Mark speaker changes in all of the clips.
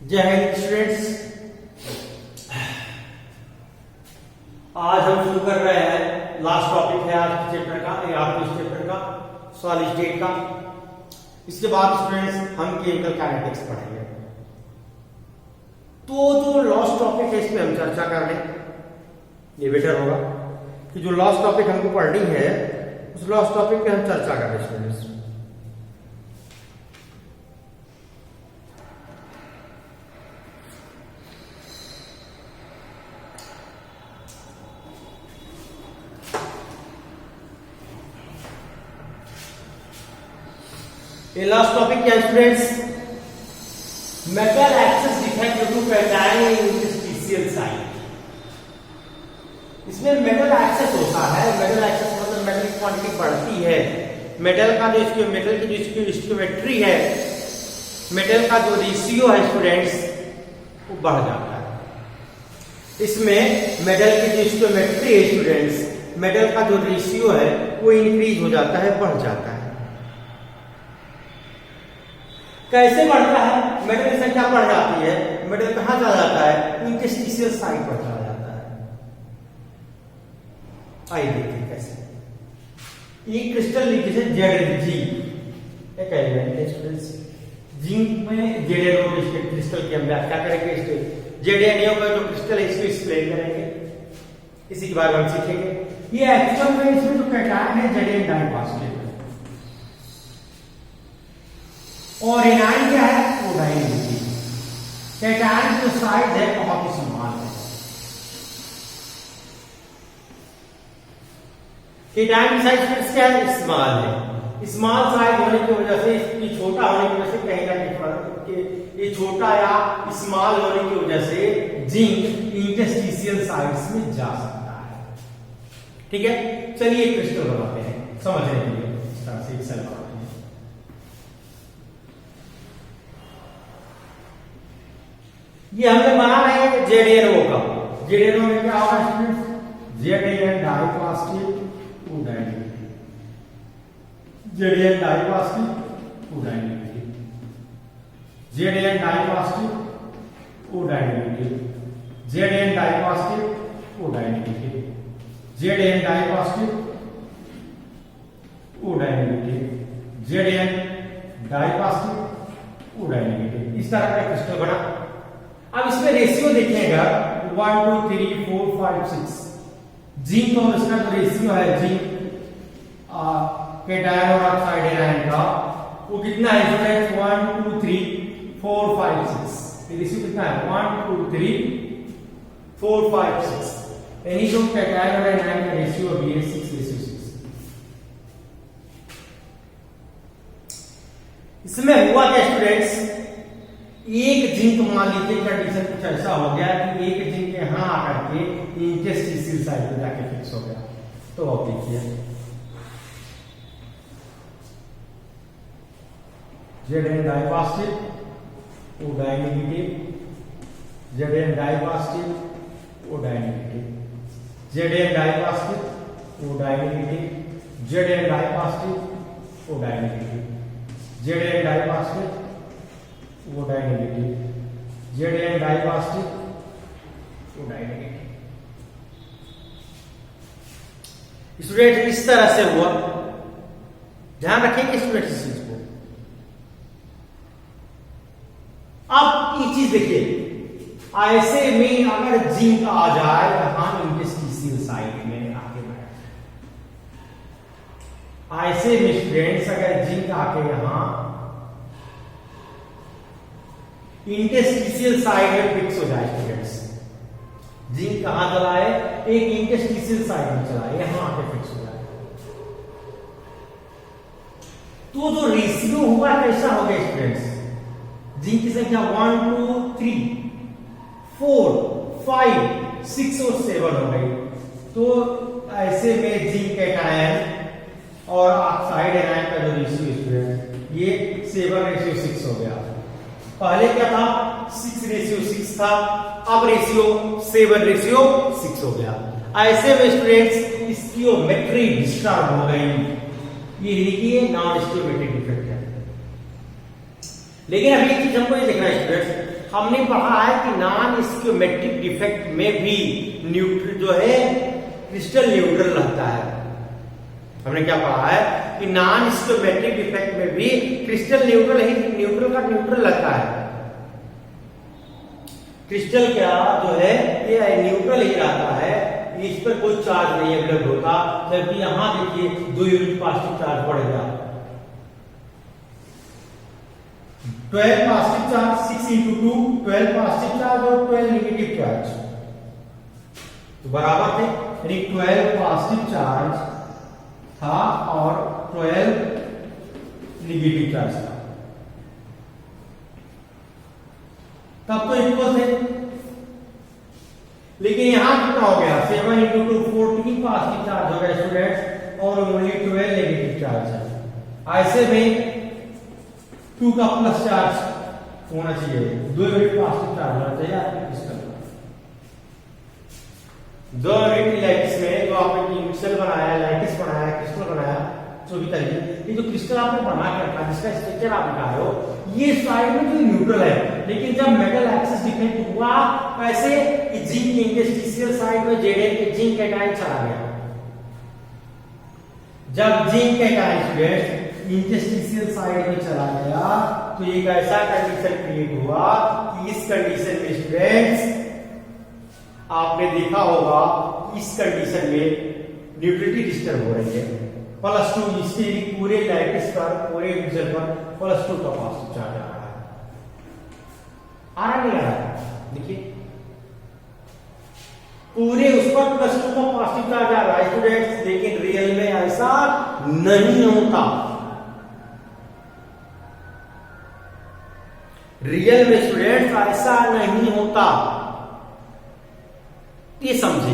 Speaker 1: जय हिंद स्टूडेंट्स। आज हम शुरू कर रहे हैं, लास्ट टॉपिक है आज के चैप्टर का, आपके इस चैप्टर का सॉलिड स्टेट का। इसके बाद स्टूडेंट्स हम केमिकल काइनेटिक्स पढ़ेंगे। तो जो लास्ट टॉपिक है इस पे हम चर्चा कर लें, ये बेटर होगा कि जो लास्ट टॉपिक हमको पढ़नी है उस लास्ट टॉपिक पे हम चर्चा कर रहे स्टूडेंट्स। ये लास्ट टॉपिक क्या है students? Metal excess defect due to cation interstitial site. इसमें मेटल एक्सेस होता है, मेटल एक्सेस मतलब मेटल की क्वांटिटी बढ़ती है, मेटल का जो इसकी मेटल की जो इसकी स्टोइकियोमेट्री है, मेटल का जो रेशियो है स्टूडेंट्स वो बढ़ जाता है। इसमें मेटल की जो स्टोइकियोमेट्री है स्टूडेंट्स, मेटल का जो रेशियो है वो इंक्रीज हो जाता है, बढ़ जाता है। कैसे बढ़ता है? मेटल की संख्या बढ़ जाती है, मेटल कहां चला जाता है? इंटरस्टिशियल साइट पर चला जाता है। आइए देखिए कैसे। ये क्रिस्टल लिखिए ZnG, एक एलिमेंट है स्टूडेंट्स। जिंक में ZnO क्रिस्टल की हम व्याख्या करेंगे। ZnO का जो क्रिस्टल है इसको एक्सप्लेन करेंगे, इसी के बारे में हम सीखेंगे। ये एक्चुअल में इसमें जो कैटायन है Zn डाइफॉस्फेट, और एनाइन क्या है? ओडाइन। कैटायन जो साइज है बहुत ही स्मॉल है। कैटायन की साइज क्या है? स्मॉल है। स्मॉल साइज होने की वजह से, इसकी छोटा होने की वजह से कहीं ना कहीं ये छोटा या स्मॉल होने की वजह से जिंक इंटरस्टिशियल साइट्स में जा सकता है। ठीक है, चलिए क्रिस्टल बनाते हैं समझने के लिए। इस तरह से एक सेल बनाते हैं। ये हमने बना रहे हैं ZnO का। ZnO में क्या होगा स्टूडेंट्स? Zn डाइफॉस्फेट ओडाइन, Zn डाइफॉस्फेट ओडाइन, Zn डाइफॉस्फेट ओडाइन, Zn डाइफॉस्फेट ओडाइन, Zn डाइफॉस्फेट ओडाइन, Zn डाइफॉस्फेट ओडाइन। इस तरह का क्रिस्टल बना। अब इसमें रेशियो देखिएगा 1 2 3 4 5 6। जिंक और इसका जो रेशियो है, जिंक कैटायन और ऑक्साइड एनायन का, वो कितना है स्टूडेंट्स? 1 2 3 4 5 6। ये रेशियो कितना है? 1 2 3 4 5 6। यानी जो कैटायन और एनायन का रेशियो अभी है 6:6। इसमें हुआ क्या स्टूडेंट्स? एक जिंक मान लीजिए कंडीशन कुछ ऐसा हो गया कि एक जिंक यहां आकर के इंटरस्टिशियल साइट में जाके फिक्स हो गया। तो अब देखिए Zn डाइफॉस्फेट ओडाइन नेगेटिव, Zn डाइफॉस्फेट ओडाइन नेगेटिव, Zn डाइफॉस्फेट ओडाइन नेगेटिव, Zn डाइफॉस्फेट ओडाइन नेगेटिव, Zn डाइफॉस्फेट ओडाइन नेगेटिव, Zn डाइफॉस्फेट ओडाइन नेगेटिव। स्टूडेंट इस तरह से हुआ, ध्यान रखेंगे स्टूडेंट इस चीज को। अब एक चीज देखिए, ऐसे में अगर जिंक आ जाए यहां इंटरस्टिशियल साइट में आके बैठ, ऐसे में स्टूडेंट्स अगर जिंक आके यहां इंटरस्टिशियल साइड में फिक्स हो जाए स्टूडेंट्स, जिंक कहां चला है? एक इंटरस्टिशियल साइड में चला है, यहां आके फिक्स हो जाए। तो जो रेशियो हुआ कैसा हो गया स्टूडेंट्स? जिंक की संख्या 1 2 3 4 5 6 और 7 हो गई। तो ऐसे में जिंक कैटायन और ऑक्साइड एनायन का जो रेशियो स्टूडेंट, ये 7:6 हो गया। पहले क्या था? 6:6 था, अब रेशियो 7:6 हो गया। ऐसे में स्टूडेंट्स स्टोइकियोमेट्री डिस्टर्ब हो गई। ये लिखिए नॉन स्टोइकियोमेट्रिक डिफेक्ट है। लेकिन अभी एक चीज हमको ये देखना है स्टूडेंट्स, हमने पढ़ा है कि नॉन स्टियोमेट्रिक डिफेक्ट में भी न्यूट्रल जो है क्रिस्टल न्यूट्रल रहता है। हमने क्या पढ़ा है कि नॉन स्टियोमेट्रिक डिफेक्ट में भी क्रिस्टल न्यूट्रल ही न्यूट्रल का न्यूट्रल रहता है। क्रिस्टल क्या जो है ये न्यूट्रल ही रहता है, इस पर कोई चार्ज नहीं अवेलेबल होता। जबकि यहां देखिए 2 यूनिट पॉजिटिव चार्ज बढ़ गया, 12 positive charge 6 into 2 12 positive charge और 12 नेगेटिव चार्ज तो बराबर थे, यानी 12 पॉजिटिव चार्ज था और 12 नेगेटिव चार्ज था, तब तो इक्वल थे। लेकिन यहां कितना हो गया 7 into 2 14 पॉजिटिव चार्ज हो गया स्टूडेंट्स और ओनली 12 नेगेटिव चार्ज है। ऐसे में 2 का प्लस चार्ज होना चाहिए, 2 यूनिट पॉजिटिव चार्ज होना चाहिए आपके क्रिस्टल में। 2 यूनिट लैटिस में जो आपने क्रिस्टल बनाया, लैटिस बनाया, क्रिस्टल बनाया, जो भी करिए, ये जो क्रिस्टल आपने बना के रखा जिसका स्ट्रक्चर आप दिखा रहे हो, ये साइड में जो न्यूट्रल है, लेकिन जब मेटल एक्सिस डिफेक्ट हुआ वैसे जिंक इंटरस्टिशियल साइड में जेडन के जिंक कैटायन चला गया। जब जिंक कैटायन इंटरस्टिशियल साइड में चला गया तो एक ऐसा कंडीशन क्रिएट हुआ कि इस कंडीशन में स्टूडेंट्स आपने देखा होगा इस कंडीशन में न्यूट्रलिटी डिस्टर्ब हो रही है। +2 इसके पूरे लैटिस पर, पूरे रीजन पर +2 का पॉजिटिव चार्ज आ रहा है। आ रहा नहीं आ रहा? देखिए पूरे उस पर +2 का पॉजिटिव चार्ज आ रहा है स्टूडेंट्स, लेकिन रियल में ऐसा नहीं होता। रियल में स्टूडेंट्स ऐसा नहीं होता, ये समझे।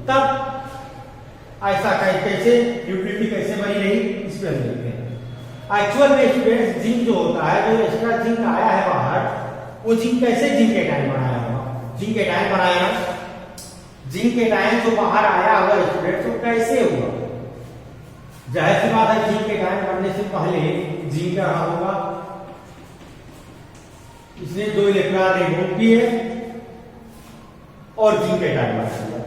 Speaker 1: तब ऐसा कैसे न्यूट्रलिटी कैसे बनी रही इस पर देखते हैं। एक्चुअल में स्टूडेंट्स जिंक जो होता है, जो एक्स्ट्रा जिंक आया है बाहर, वो जिंक कैसे जिंक कैटायन बनाया होगा, जिंक कैटायन बनाया, जिंक कैटायन जो बाहर आया होगा स्टूडेंट्स वो कैसे हुआ। जाहिर सी बात है जिंक कैटायन बनने से पहले जिंक का होगा, इसने 2 इलेक्ट्रॉन रिमूव किए और जिंक कैटायन बना दिया।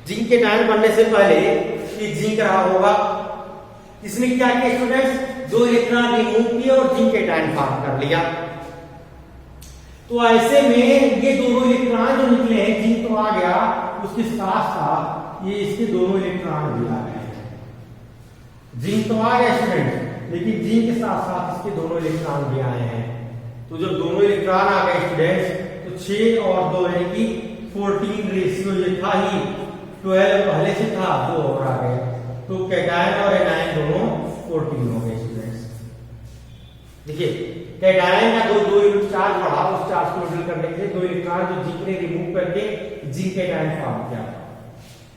Speaker 1: जिंक कैटायन बनने से पहले ये जिंक रहा होगा, इसने क्या किया स्टूडेंट्स 2 इलेक्ट्रॉन रिमूव किए और जिंक कैटायन फॉर्म कर लिया। तो ऐसे में ये दोनों इलेक्ट्रॉन जो निकले हैं, जिंक तो आ गया, उसके साथ साथ ये इसके दोनों इलेक्ट्रॉन भी आ गए। जिंक तो आ गया स्टूडेंट, लेकिन जिंक के साथ साथ इसके दोनों इलेक्ट्रॉन भी आए हैं। तो जब दोनों इलेक्ट्रॉन आ गए स्टूडेंट्स तो 6 और 2 यानी कि 14 रेशियो ये था ही, 12 पहले से था, 2 और आ गए, तो कैटायन और एनायन दोनों 14 हो गए स्टूडेंट्स। देखिए कैटायन का 2 यूनिट चार्ज बढ़ा, उस चार्ज को न्यूट्रल करने के लिए 2 इलेक्ट्रॉन जो जिंक ने रिमूव करके जिंक कैटायन फॉर्म किया,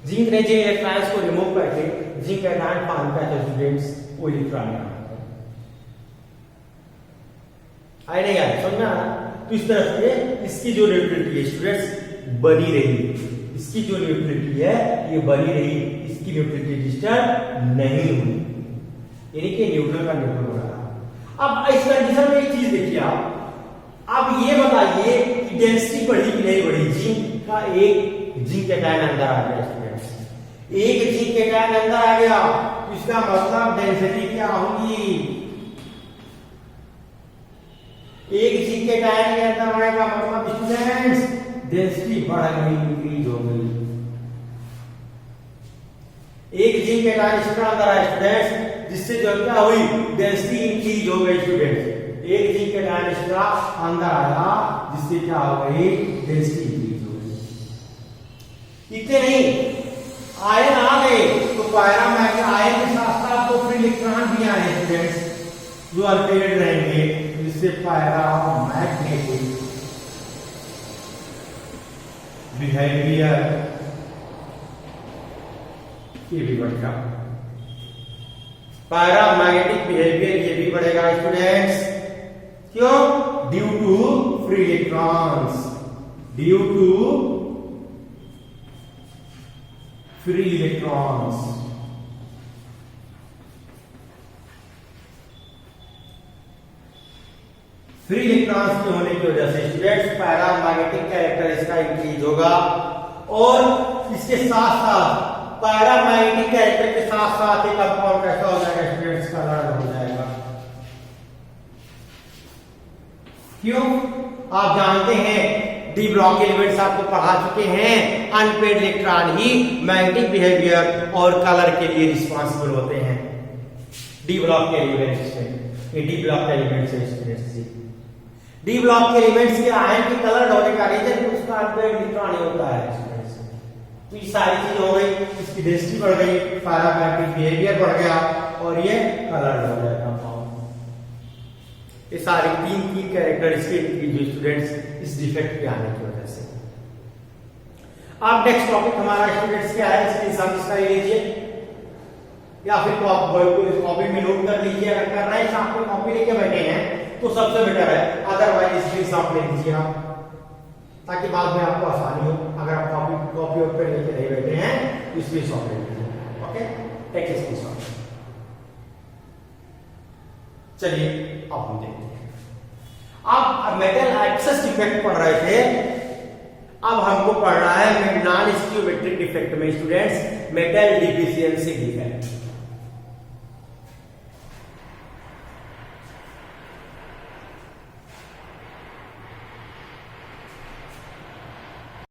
Speaker 1: जिंक ने जिन इलेक्ट्रॉन्स को रिमूव करके जिंक कैटायन फॉर्म किया था स्टूडेंट्स, वो इलेक्ट्रॉन आए नहीं आए, समझना। तो इस तरह से इसकी जो न्यूट्रलिटी है स्टूडेंट्स बनी रही, इसकी जो न्यूट्रलिटी है ये बनी रही, इसकी न्यूट्रलिटी डिस्टर्ब नहीं हुई, यानी कि न्यूट्रल का न्यूट्रल हो रहा। अब इस कंडीशन में एक चीज देखिए आप, अब ये बताइए कि डेंसिटी बढ़ी कि नहीं बढ़ी। जिंक का एक जिंक कैटायन अंदर आ गया स्टूडेंट्स, एक जिंक कैटायन अंदर आ गया, तो इसका मतलब डेंसिटी क्या होगी, एक जिंक कैटायन के अंदर आने का मतलब स्टूडेंट्स डेंसिटी बढ़ गई, इंक्रीज हो गई। एक जिंक कैटायन इसका अंदर आया स्टूडेंट्स, जिससे जो क्या हुई डेंसिटी इंक्रीज हो गई स्टूडेंट्स। एक जिंक कैटायन इसका अंदर आया जिससे क्या हो गई डेंसिटी इंक्रीज हो गई। इतने नहीं, आयन आ गए तो पैरामैग्नेटिक आयन के साथ साथ तो फिर इलेक्ट्रॉन भी आए स्टूडेंट्स जो अल्टरनेट रहेंगे, जिससे पैरामैग्नेटिक बिहेवियर ये भी बढ़ेगा, पैरामैग्नेटिक बिहेवियर ये भी बढ़ेगा स्टूडेंट्स। क्यों? Due to free electrons, due to free electrons. Free electrons के होने की वजह से स्टूडेंट्स पैरामैग्नेटिक कैरेक्टर इसका इंक्रीज होगा, और इसके साथ साथ पैरामैग्नेटिक कैरेक्टर के साथ साथ एक कंपाउंड कैसा हो जाएगा स्टूडेंट्स, कलर हो जाएगा। क्यों? आप जानते हैं डी ब्लॉक एलिमेंट्स आपको पढ़ा चुके हैं, अनपेड इलेक्ट्रॉन ही मैग्नेटिक बिहेवियर और कलर के लिए रिस्पांसिबल होते हैं। डी ब्लॉक के एलिमेंट्स में, ये डी ब्लॉक एलिमेंट्स है स्टूडेंट्स जी। डी ब्लॉक के एलिमेंट्स के आयन के कलर होने का रीजन उसका अनपेड इलेक्ट्रॉन ही होता है स्टूडेंट्स। तो ये सारी चीज हो गई, इसकी डेंसिटी बढ़ गई, पैरामैग्नेटिक बिहेवियर बढ़ गया, और ये कलर हो गया कंपाउंड। ये सारे तीन कैरेक्टरिस्टिक जो स्टूडेंट्स इस डिफेक्ट के आने की वजह से। अब नेक्स्ट टॉपिक हमारा स्टूडेंट्स क्या है, इसके हिसाब से इसका लीजिए, या फिर तो आप कॉपी में नोट कर लीजिए। अगर करना है आप कोई कॉपी लेके बैठे हैं तो सबसे बेटर है, अदरवाइज स्क्रीनशॉट ले लीजिए आप, ताकि बाद में आपको आसानी हो। अगर आप कॉपी पे लेके नहीं बैठे हैं तो स्क्रीनशॉट ले लीजिए। Okay, take screenshot. चलिए अब हम देखते हैं। अब मेटल एक्सेस डिफेक्ट पढ़ रहे थे, अब हमको पढ़ना है नॉन स्टियोमेट्रिक डिफेक्ट में स्टूडेंट्स मेटल डिफिशियंसी डिफेक्ट।